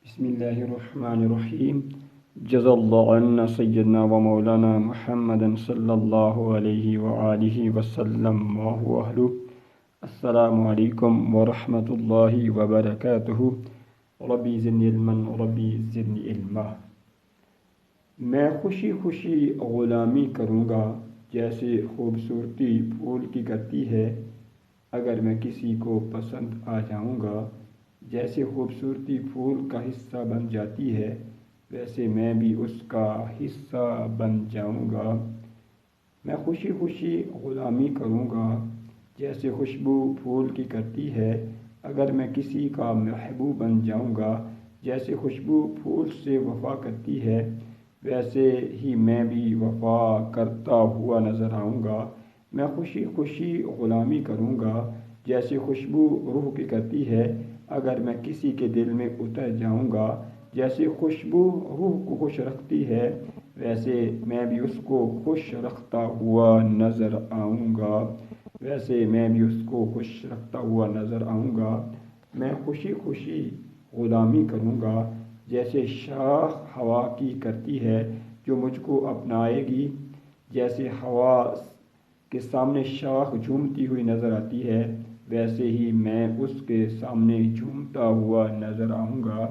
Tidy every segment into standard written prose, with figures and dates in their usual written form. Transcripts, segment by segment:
بسم الله الرحمن الرحيم. جزا الله عنا سيدنا ومولانا محمد صلى الله عليه وآله وسلم وهو أهله. السلام عليكم ورحمة الله وبركاته. ربي زدني علما ربی زدنی علما. میں خوشی خوشی غلامی کروں گا جیسے خوبصورتی پھول کی کرتی ہے اگر میں کسی کو پسند آ جاؤں گا. جیسے خوبصورتی پھول کا حصہ بن جاتی ہے ویسے میں بھی اس کا حصہ بن جاؤں گا. میں خوشی خوشی غلامی کروں گا جیسے خوشبو پھول کی کرتی ہے اگر میں کسی کا محبوب بن جاؤں گا. جیسے خوشبو پھول سے وفا کرتی ہے ویسے ہی میں بھی وفا کرتا ہوا نظر آؤں گا. میں خوشی خوشی غلامی کروں گا جیسے خوشبو روح کی کرتی ہے اگر میں کسی کے دل میں اتر جاؤں گا. جیسے خوشبو روح کو خوش رکھتی ہے ویسے میں بھی اس کو خوش رکھتا ہوا نظر آؤں گا. میں خوشی خوشی غلامی کروں گا جیسے شاخ ہوا کی کرتی ہے جو مجھ کو اپنائے گی. جیسے ہوا کے سامنے شاخ جھومتی ہوئی نظر آتی ہے ویسے ہی میں اس کے سامنے جھومتا ہوا نظر آؤں گا.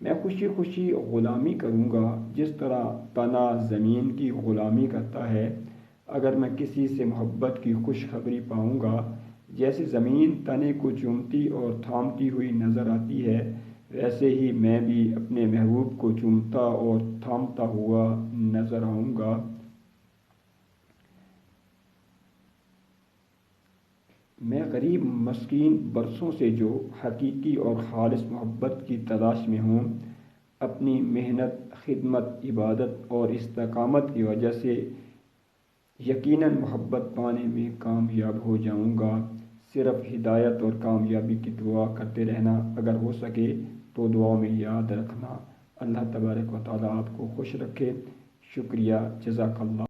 میں خوشی خوشی غلامی کروں گا جس طرح تنا زمین کی غلامی کرتا ہے اگر میں کسی سے محبت کی خوشخبری پاؤں گا. جیسے زمین تنے کو چومتی اور تھامتی ہوئی نظر آتی ہے ویسے ہی میں بھی اپنے محبوب کو چومتا اور تھامتا ہوا نظر آؤں گا. میں غریب مسکین برسوں سے جو حقیقی اور خالص محبت کی تلاش میں ہوں اپنی محنت خدمت عبادت اور استقامت کی وجہ سے یقیناً محبت پانے میں کامیاب ہو جاؤں گا. صرف ہدایت اور کامیابی کی دعا کرتے رہنا، اگر ہو سکے تو دعا میں یاد رکھنا. اللہ تبارک و تعالیٰ آپ کو خوش رکھے. شکریہ. جزاک اللہ.